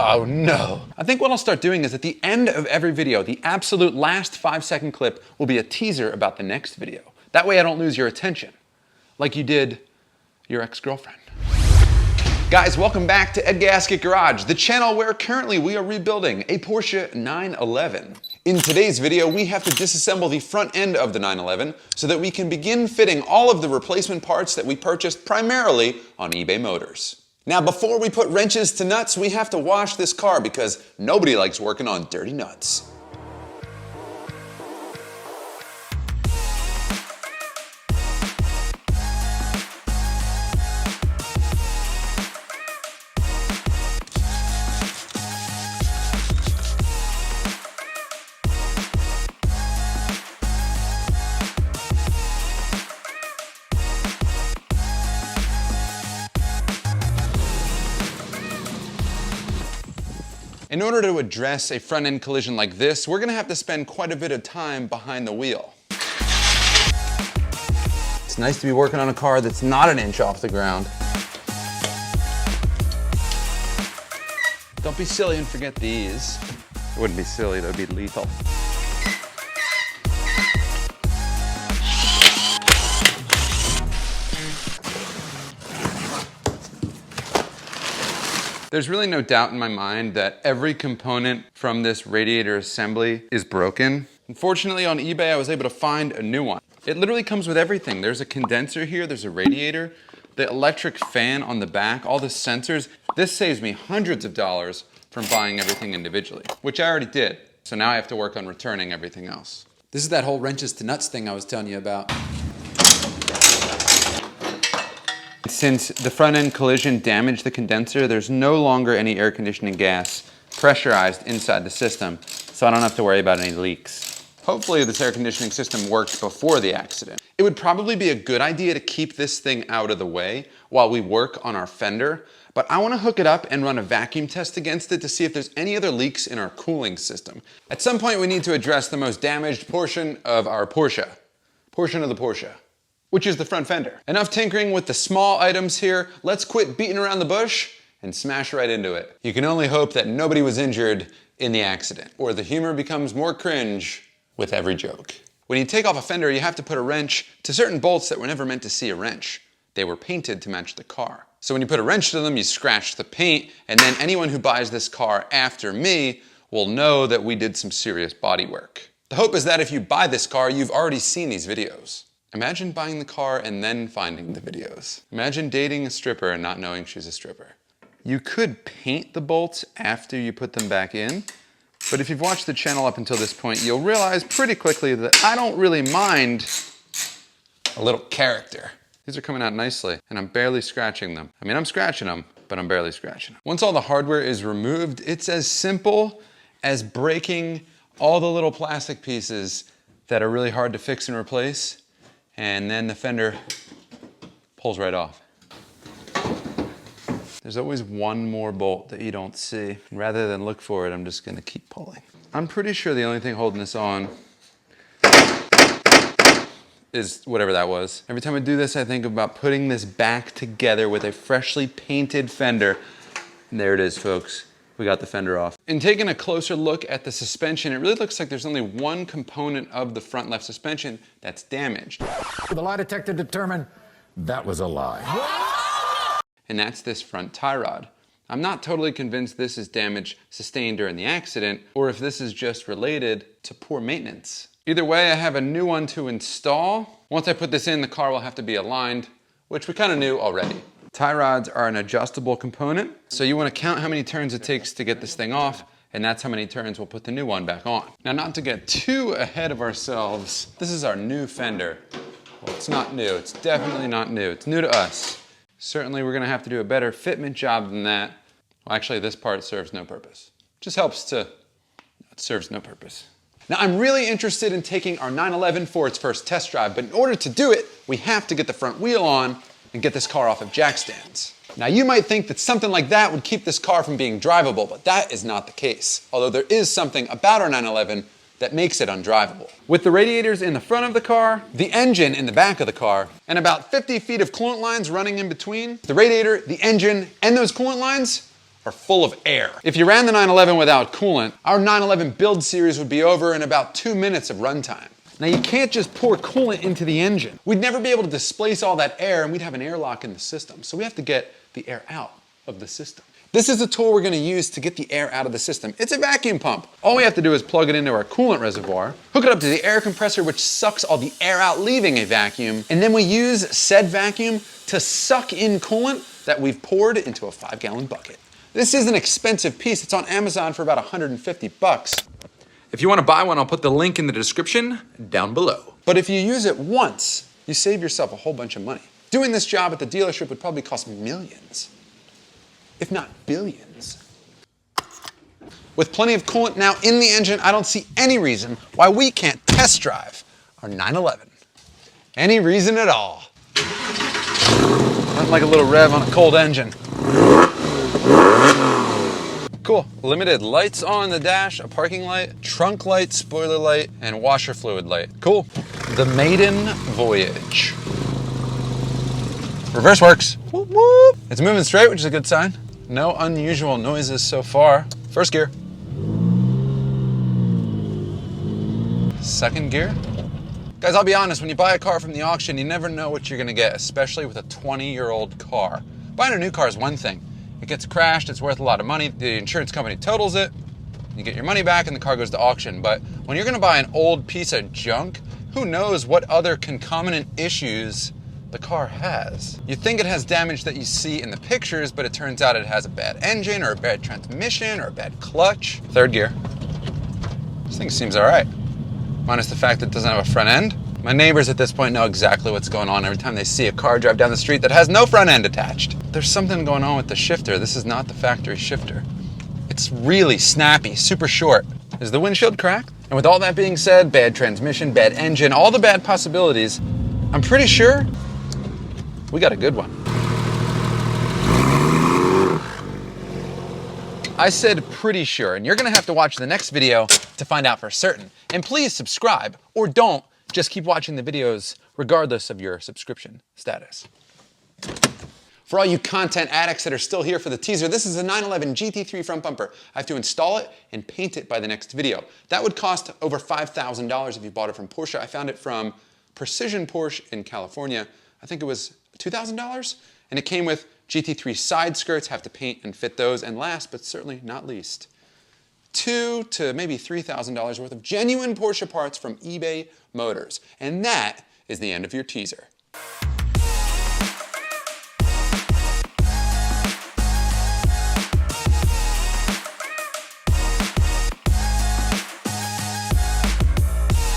Oh no. I think what I'll start doing is at the end of every video, the absolute last 5-second clip will be a teaser about the next video. That way I don't lose your attention, like you did your ex-girlfriend. Guys, welcome back to Ed Gasket Garage, the channel where currently we are rebuilding a Porsche 911. In today's video, we have to disassemble the front end of the 911 so that we can begin fitting all of the replacement parts that we purchased primarily on eBay Motors. Now, before we put wrenches to nuts, we have to wash this car because nobody likes working on dirty nuts. In order to address a front-end collision like this, we're gonna have to spend quite a bit of time behind the wheel. It's nice to be working on a car that's not an inch off the ground. Don't be silly and forget these. It wouldn't be silly, that would be lethal. There's really no doubt in my mind that every component from this radiator assembly is broken. Unfortunately, on eBay, I was able to find a new one. It literally comes with everything. There's a condenser here, there's a radiator, the electric fan on the back, all the sensors. This saves me hundreds of dollars from buying everything individually, which I already did. So now I have to work on returning everything else. This is that whole wrenches to nuts thing I was telling you about. Since the front end collision damaged the condenser, there's no longer any air conditioning gas pressurized inside the system, so I don't have to worry about any leaks. Hopefully this air conditioning system worked before the accident. It would probably be a good idea to keep this thing out of the way while we work on our fender, but I want to hook it up and run a vacuum test against it to see if there's any other leaks in our cooling system. At some point we need to address the most damaged portion of our Porsche, which is the front fender. Enough tinkering with the small items here. Let's quit beating around the bush and smash right into it. You can only hope that nobody was injured in the accident, or the humor becomes more cringe with every joke. When you take off a fender, you have to put a wrench to certain bolts that were never meant to see a wrench. They were painted to match the car. So when you put a wrench to them, you scratch the paint, and then anyone who buys this car after me will know that we did some serious body work. The hope is that if you buy this car, you've already seen these videos. Imagine buying the car and then finding the videos. Imagine dating a stripper and not knowing she's a stripper. You could paint the bolts after you put them back in, but if you've watched the channel up until this point, you'll realize pretty quickly that I don't really mind a little character. These are coming out nicely, and I'm barely scratching them. I mean, I'm scratching them, but I'm barely scratching them. Once all the hardware is removed, it's as simple as breaking all the little plastic pieces that are really hard to fix and replace, and then the fender pulls right off. There's always one more bolt that you don't see. Rather than look for it, I'm just gonna keep pulling. I'm pretty sure the only thing holding this on is whatever that was. Every time I do this, I think about putting this back together with a freshly painted fender. And there it is, folks. We got the fender off. In taking a closer look at the suspension, it really looks like there's only one component of the front left suspension that's damaged. The lie detector determined that was a lie. And that's this front tie rod. I'm not totally convinced this is damage sustained during the accident, or if this is just related to poor maintenance. Either way, I have a new one to install. Once I put this in, the car will have to be aligned, which we kind of knew already. Tie rods are an adjustable component, so you want to count how many turns it takes to get this thing off, and that's how many turns we'll put the new one back on. Now, not to get too ahead of ourselves, this is our new fender. Well, it's not new. It's definitely not new. It's new to us. Certainly, we're going to have to do a better fitment job than that. Well, actually, this part serves no purpose. Just helps to... It serves no purpose. Now, I'm really interested in taking our 911 for its first test drive, but in order to do it, we have to get the front wheel on and get this car off of jack stands. Now, you might think that something like that would keep this car from being drivable, but that is not the case. Although there is something about our 911 that makes it undrivable. With the radiators in the front of the car, the engine in the back of the car, and about 50 feet of coolant lines running in between, the radiator, the engine, and those coolant lines are full of air. If you ran the 911 without coolant, our 911 build series would be over in about 2 minutes of runtime. Now you can't just pour coolant into the engine. We'd never be able to displace all that air and we'd have an airlock in the system. So we have to get the air out of the system. This is the tool we're gonna use to get the air out of the system. It's a vacuum pump. All we have to do is plug it into our coolant reservoir, hook it up to the air compressor which sucks all the air out leaving a vacuum, and then we use said vacuum to suck in coolant that we've poured into a 5-gallon bucket. This is an expensive piece. It's on Amazon for about 150 bucks. If you want to buy one, I'll put the link in the description down below. But if you use it once, you save yourself a whole bunch of money. Doing this job at the dealership would probably cost millions, if not billions. With plenty of coolant now in the engine, I don't see any reason why we can't test drive our 911. Any reason at all. Nothing like a little rev on a cold engine. Cool. Limited lights on the dash, a parking light, trunk light, spoiler light, and washer fluid light. Cool. The maiden voyage. Reverse works. Whoop, whoop. It's moving straight, which is a good sign. No unusual noises so far. First gear. Second gear. Guys, I'll be honest, when you buy a car from the auction, you never know what you're gonna get, especially with a 20-year-old car. Buying a new car is one thing. It gets crashed, it's worth a lot of money, the insurance company totals it, you get your money back and the car goes to auction. But when you're gonna buy an old piece of junk, who knows what other concomitant issues the car has. You think it has damage that you see in the pictures, but it turns out it has a bad engine or a bad transmission or a bad clutch. Third gear. This thing seems all right. Minus the fact that it doesn't have a front end. My neighbors at this point know exactly what's going on every time they see a car drive down the street that has no front end attached. There's something going on with the shifter. This is not the factory shifter. It's really snappy, super short. Is the windshield cracked? And with all that being said, bad transmission, bad engine, all the bad possibilities, I'm pretty sure we got a good one. I said pretty sure, and you're gonna have to watch the next video to find out for certain. And please subscribe, or don't, just keep watching the videos regardless of your subscription status. For all you content addicts that are still here for the teaser, this is a 911 GT3 front bumper. I have to install it and paint it by the next video. That would cost over $5,000 if you bought it from Porsche. I found it from Precision Porsche in California. I think it was $2,000, and it came with GT3 side skirts, have to paint and fit those, and last but certainly not least, $2,000 to maybe $3,000 worth of genuine Porsche parts from eBay Motors. And that is the end of your teaser.